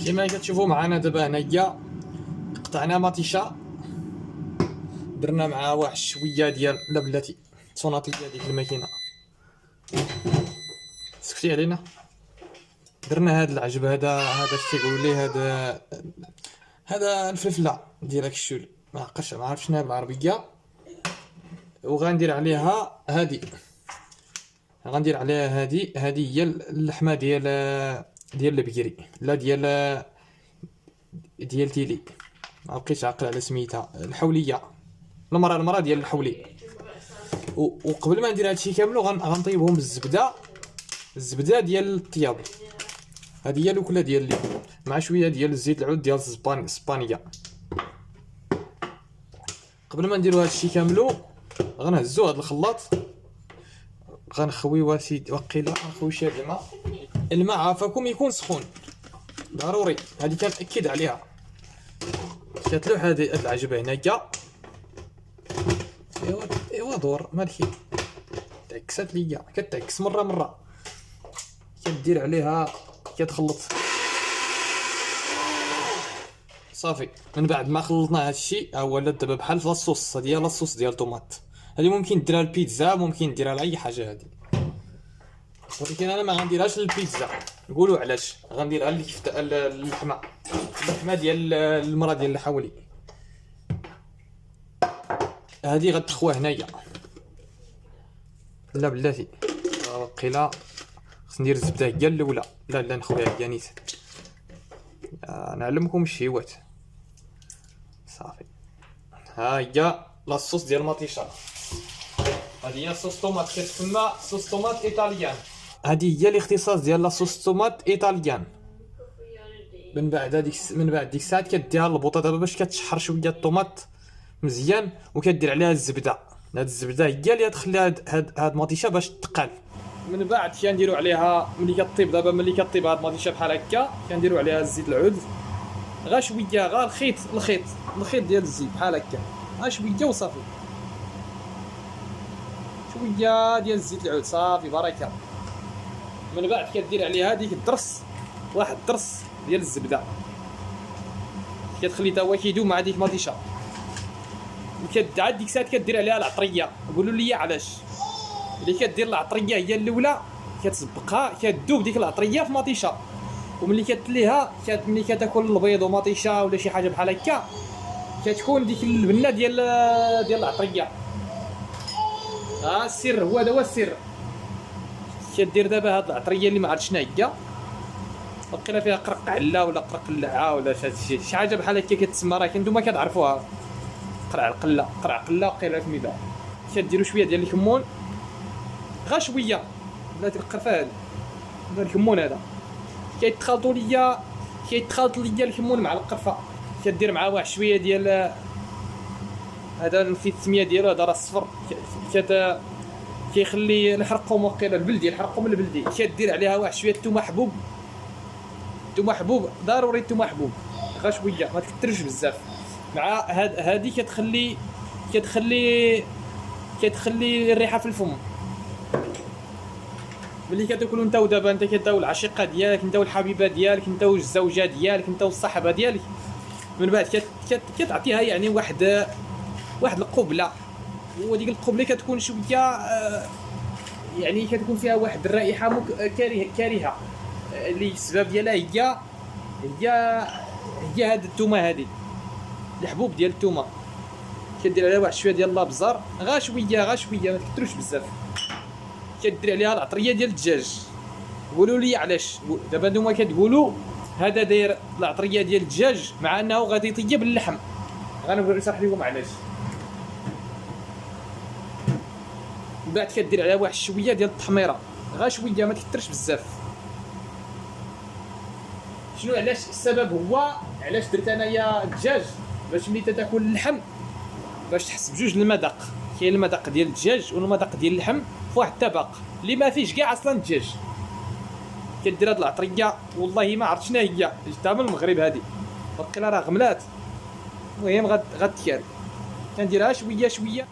كما كتشوفوا معنا دابا هنايا قطعنا مطيشه، درنا معها واحد شويه ديال لا بلاتي صوناطيه ديك الماكينه. سكتي علينا. درنا هاد العجب هذا اش تيقولوا ليه هذا الفلفله ديال الشول، ما عرفتش شنو بالعربيه. وغندير عليها غندير عليها هادي هي اللحمه ديال البقري، لا ديال تيلي، ما بقيتش عاقل على سميتها، الحوليه، المراه ديال الحولي. وقبل ما ندير هادشي كامل غنطيبهم بالزبده ديال الطياب، هذه هي الاكله ديال اليوم، مع شويه ديال الزيت العود ديال اسبانيا. قبل ما نديرو هادشي كاملو غنهزو هاد الخلاط، غنخويو سيدي وقيله، نخوي شويه الماء عافاكم يكون سخون ضروري، هذه كنأكد عليها. كتلوح هاد العجبه هنايا، ايوا دور مالكي تعكست ليا، كتعكس مره كدير عليها، كتخلط صافي. من بعد ما خلطنا هادشي ها هو دابا بحال لاصوص، هادي هي لاصوص ديال الطوماط، هادي ممكن ديرها البيتزا، ممكن ديرها لاي حاجه هادي، ولكن انا ما غنديرهاش للبيتزا. نقولوا علاش غنديرها اللحمه ديال المراه ديال الحولي. هادي غتخوى هنايا، لا بلاتي وقيله خص ندير الزبده هي الاولى، لا نخويها هي نيت، نعلمكم الشيوات صافي. ها هي لاصوص ديال المطيشه، هذه هي صوص طوماط، كتسمى صوص طوماط ايطاليان، هذه هي الاختصاص ديال لاصوص طوماط ايطاليان. من بعد ديك الساعه كديها للبوطه دابا باش كتشحر شويه الطوماط مزيان، وكدير عليها الزبده. هاد الزبده هي اللي غتخلي هاد المطيشه باش تقال. من بعد كنديروا عليها ملي كطيب هاد المطيشه بحال هكا، كنديروا عليها الزيت العود، غا شويه، غا الخيط ديال الزيت بحال هكا، غا شويه وصافي، شويه ديال الزيت العود صافي بركه. من بعد كدير عليها ديك واحد الدرس ديال الزبده، كتخلي تا هو كيدوب مع ديك المطيشه. وكتعاد ديك الساعه كدير عليها العطريه. قولوا لي علاش؟ اللي كدير العطريه هي الاولى، كتسبقها، كدوب ديك العطريه في مطيشه، وملي كتليها ملي كتاكل البيض ومطيشه ولا شي حاجه بحال هكا، كتكون ديك البنه ديال العطريه. السر هو هذا، هو السر. كدير دابا هاد العطريه اللي ما عرفتش شنو هي، وقيله فيها قرق علا ولا قرق اللعه ولا شي حاجه بحال هكا كتسمى، راه نتوما كتعرفوها، قرع قله وقيله سميتها. كديروا شويه ديال الكمون، غا شويه، بلاتي القرفه هذا الكمون هذا كيتخلط ليا الكمون مع القرفه. كدير معاه واحد شويه ديال هذا نسيت السميه ديالو، هذا راه الصفر، كيخلي نحرقهم وقيله البلدي، نحرقهم البلدي. كدير عليها واحد شويه الثومه حبوب، ضروري الثومه حبوب، غا شويه ما تكثرش بزاف. مع هذه كتخلي الريحه في الفم. ملي كتاكلوا نتا ودابا انت كتاو العشيقه ديالك، نتا الحبيبه ديالك، نتا الزوجه ديالك، نتا الصاحبه ديالك، من بعد كتعطيها يعني واحد القبله، وديك القبله كتكون شويه يعني كتكون فيها واحد الرائحه كريهه، اللي السبب ديالها هي هاد الثومه، هذه الحبوب ديال الثومه. كدير عليها واحد شويه ديال الابزار، غا شويه ما تكثروش بزاف. كدير عليها العطريه ديال الدجاج. قولوا لي علاش دابا نتوما كتقولوا هذا داير العطريه ديال الدجاج مع انه غادي يطيب اللحم، غنبغي نشرح لكم علاش. من بعد كدير عليها واحد شويه ديال التحميره، غا شويه ما تكثرش بزاف. شنو علاش؟ السبب هو علاش درت انايا الدجاج، باش ملي تاكل اللحم باش تحس بجوج المذاق، كاين المذاق ديال الدجاج والمذاق ديال اللحم في واحد الطبق اللي ما فيش كاع اصلا الدجاج. كدير هاد العطريه، والله ما عرفت شنو هي، جبتها من المغرب هذه، وقيله راه غملات. المهم غتكال، كنديرها شويه،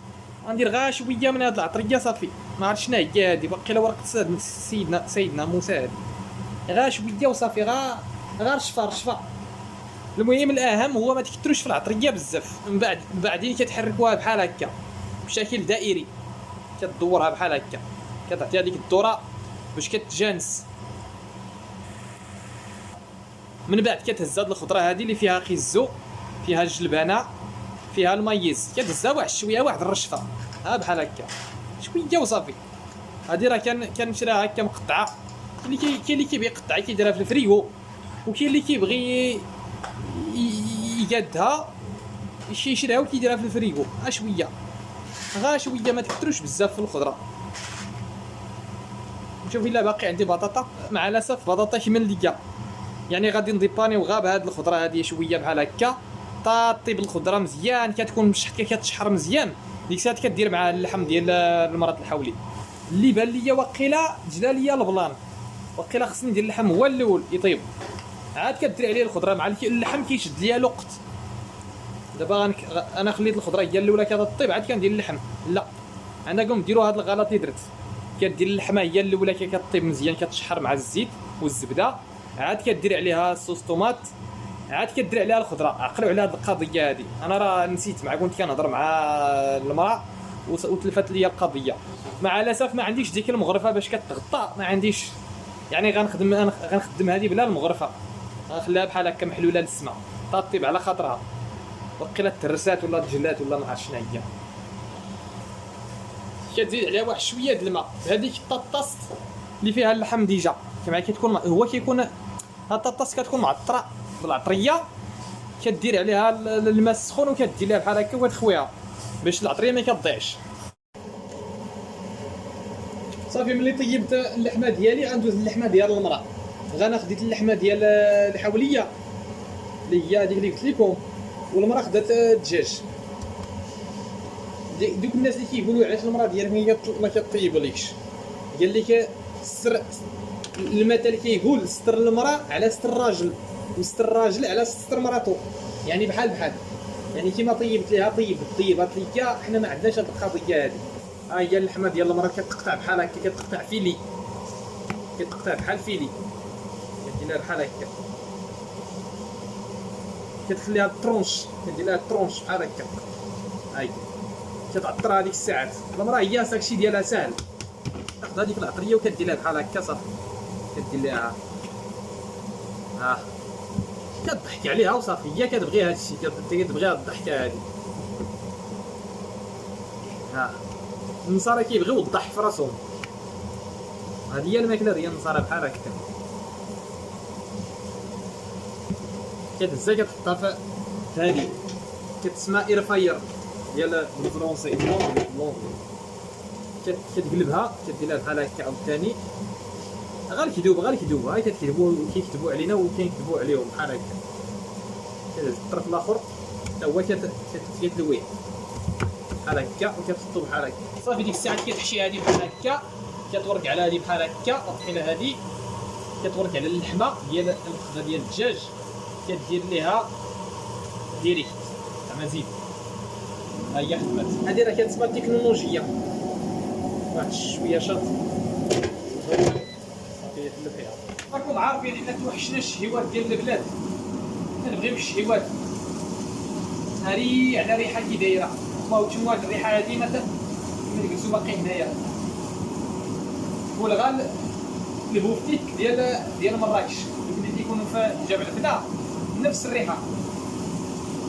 غندير غا شويه من هاد العطريه صافي. ما عرفت شنو هي هذه، وقيله ورقه سيدنا موسى هذه، غا شويه وصافي، غا غير رشفه. المهم الاهم هو ما تكتروش في العطريه بزاف، من بعدين كتحركوها بحال هكا بشكل دائري، كتدورها بحال هكا، كتعطيها ديك الدوره باش كتجانس. من بعد كتهز هاد الخضره هادي اللي فيها خيزو، فيها الجلبانه، فيها المايز، كتهزها واحد شويه، واحد الرشفه ها بحال هكا شويه وصافي. هادي راه كنشريها هكا مقطعه، كاين اللي كيبغي يقطعها كيديرها في الفريغو، وكاين اللي كيبغي يقادها يشريها وكيديرها في الفريغو. غا شويه ما تكثروش بزاف في الخضره. نشوف الا باقي عندي بطاطا، مع الاسف بطاطا كمل ليا، يعني غادي نديبانيو غا بهاد الخضره هادي شويه بحال هكا، طيب الخضره مزيان كتكون مشحكه كتشحر مزيان، ديك الساعه كدير مع اللحم ديال المرات الحولي. اللي بان ليا واقيلا جلا ليا البلان، واقيلا خصني ندير اللحم هو الاول يطيب، عاد كدير عليه الخضره مع اللحم كيشد ليا الوقت. دابا انا خليت الخضره هي الاولى كتطيب، عاد كندير اللحم. لا انا قوم ديروا هاد الغلط اللي درت، كدير اللحمه هي الاولى كطيب مزيان كتشحر مع الزيت والزبده، عاد كدير عليها صوص طوماط، عاد كدير عليها الخضره. عقلوا على هاد القضيه هادي، انا راه نسيت مع كنت كنهضر مع المراه وتلفت ليا القضيه. مع الاسف ما عنديش ديك المغرفه باش كتغطى، ما عنديش، يعني غنخدم هذه بلا المغرفه، غنخليها بحال هكا محلوله للسما طيب على خاطرها، وقيله ترسات ولا تجلات ولا ما عرفت شنو هي. كتزيد عليها واحد شويه د الماء بهذيك الطاطاس اللي فيها اللحم ديجا، كما كيكون هاد الطاطاس كتكون معطره بالعطريه، كدير عليها الماء السخون وكدير ليها بحال هكا وتخويها باش العطريه ما كتضيعش. صافي ملي طيبت اللحمه ديالي غندوز اللحمه ديال المراه، غناخذ اللحمه ديال الحوليه اللي هي هذيك اللي قلت لكم، والمراه خدات الدجاج. دوك الناس اللي كيقولوا علاش المراه ديالهم ما كطيبلكش، قال لك السر، المثل كيقول ستر المراه على ستر الراجل، وستر الراجل على ستر مراتو، يعني بحال يعني كيما طيبت ليها طيبات ليا، حنا ما عندناش هاد القضيه هادي. ها هي اللحمه ديال المراه كتقطع بحال هكا، كتقطع فيلي، كتقطع بحال فيلي، كدير لها بحال هكا، كتخليها الطرونش، كدير لها الطرونش بحال هكا، هاي كتعطرها هذيك الساعات. المراه هي داكشي ديالها ساهل، تاخذ هذيك العطريه وكدير لها بحال هكا صافي، كدير لها ها كتضحك عليها وصافي، هي كتبغي هادشي، كتبغي هاد الضحكه هادي. ها النصارى كيبغيو الضحك في راسهم، هادي هي الماكله ديال النصارى بحال هكا. كتهزها كتحطها في هادي كتسمى ايرفاير ديال بالفرونسي، كتقلبها كدير لها بحال هكا عاوتاني، غير الكذوب هاي كيكتبوا علينا وكيكتبوا عليهم بحال هكا. كتهز الطرف الاخر حتى هو كتلويه بحال هكا وكتحطو بحال هكا صافي. ديك الساعه كتحشي هادي بحال هكا، كتورق على هادي بحال هكا، الطحينه هادي كتورق على اللحمه ديال الفخده ديال الدجاج، كدير ليها ديريكت زعما زيت. ها هي خدمات هادي راه كتسمى تكنولوجيه، واحد شويه شط صافي يحل فيها. راكم عارفين حنا توحشنا الشهيوات ديال البلاد، كنبغيو الشهيوات هاري على ريحه كي دايره، ما تشموا هاد الريحه هادي ما تجلسوا باقي هنايا. والغال البوفتيك ديال مراكش اللي كيكونوا في جبل الفدا نفس الريحه،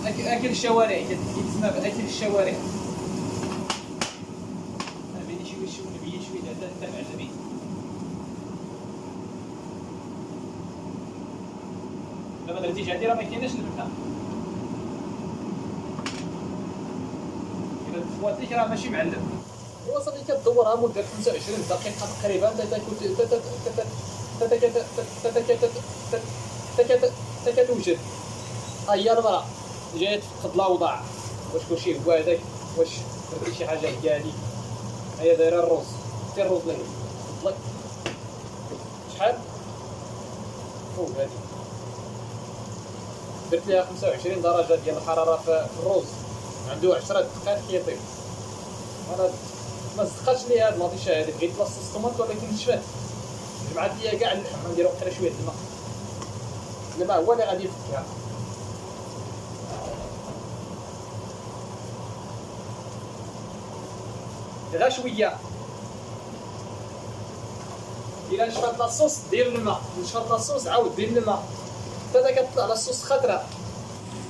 اكل الشوارع كيتسمى باكل الشوارع. بيني شويه نبي شويه تابع النبي. دابا درتي جاتي راه ما كايناش البدا، الا خواتك راه ماشي معلم. وصافي كدورها مده 25 دقيقه تقريبا كتوجد. ها هي المراه جايه تفقد الاوضاع، واش كلشي هو هذاك، واش درتي شي حاجه هي هذيك. هي دايره الروز، دير الروز لك فضلك شحال فوق هذه، درت ليها 25 درجه ديال الحراره في الروز، عنده 10 دقائق كيطيب. انا ما صدقاتش لي هاد المطيشه هادي، بغيت لاصوص طوماط ولكن نشفات، جمعت ليا كاع اللحم، ندير وقيله شويه د الماء الماء هو اللي غادي يفكها. غير شويه. الا نشفات لاصوص دير الماء، نشفات لاصوص عاود دير الماء حتى كتطلع لاصوص خضراء.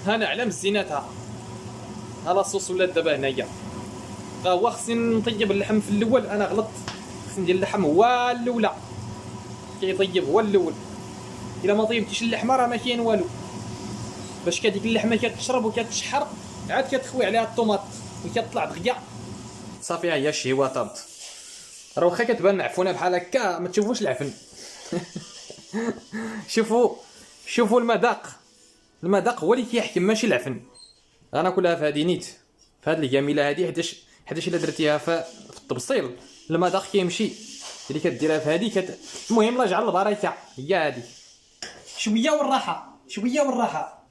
هانا على مزيناتها. ها لاصوص ولات دابا هنايا. هو خصني نطيب اللحم في الاول، انا غلطت. خصني ندير اللحم هو الاولى، كيطيب هو الاول. الا ما طيبتيش اللحمه راه ما كاين والو، باش كديك اللحمه كتشرب وكتشحر عاد كتخوي عليها الطوماط وكتطلع دغيا. صافي ها هي الشهوه طابت. راه واخا كتبان معفونه بحال هكا ما تشوفوش العفن. شوفوا المذاق. المذاق هو اللي كيحكم ماشي العفن. غناكلها في هادي نيت، في هاد الجميله هادي، حيتاش الا درتيها في الطبسيل المذاق كيمشي. اللي كديرها في هادي المهم راجع للبركه. هي هادي شويه والراحه، شويه والراحه.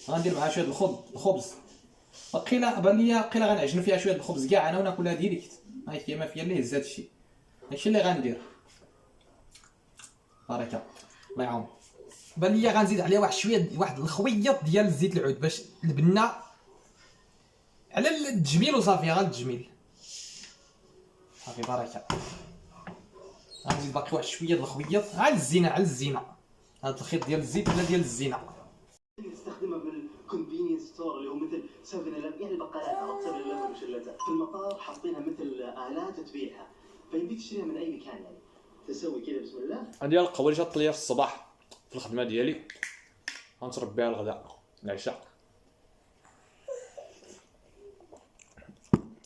غندير معها شويه الخبز. وقيلا بان ليا قيلا غنعجن فيها شويه الخبز كاع انا وناكلها ديريكت. هاي كيما فيا اللي هز هادشي. هادشي اللي غندير. بركه الله يعاون. بان ليا غنزيد عليها واحد الخويط ديال زيت العود باش البنه على التجميل وصافي. غير التجميل صافي بركه. غنزيد باقي واحد شويه ديال الخويط على الزينه، على الزينه. هذا الخيط ديال الزيت ولا ديال الزينه نستخدمها من الكونفينينس ستور اللي هو مثل 7 11، يعني البقالات عرفت 7 11 وشلتها. في المطار حاطينها مثل آلات تبيعها، فيمديك تشتريها من اي مكان. يعني تسوي كذا بسم الله. عندي القهوه اللي طليها في الصباح في الخدمه ديالي، غنشرب بها الغداء العشاء.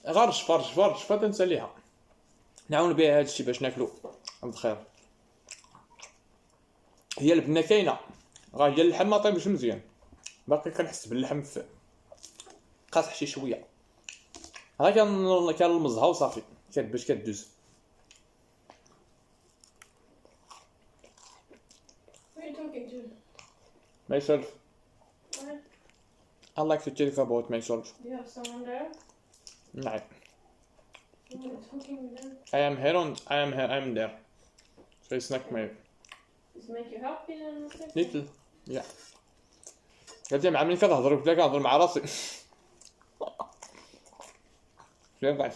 غير رشفه تنساليها نعاون بها هادشي باش ناكلو عند خير. هي البنه كاينه، راه هي اللحم ما طيبش مزيان، باقي كنحس باللحم في قاصح شي شويه. ها كنلمزها وصافي باش كدوز. Who are you talking to? myself. What? I like to talk about myself. Do you have someone there? نعم. Who are you talking with them? I am here and I am there. So it's not my Does it make you happy and stuff? little. Yeah. قلت مع ملي كتهضر بلا كنهضر مع راسي. لا واحد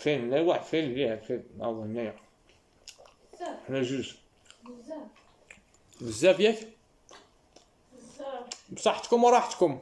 فين ليه فين نهضر هنايا. بزاف حنا جوج. بزاف بزاف ياك. بزاف. بصحتكم وراحتكم.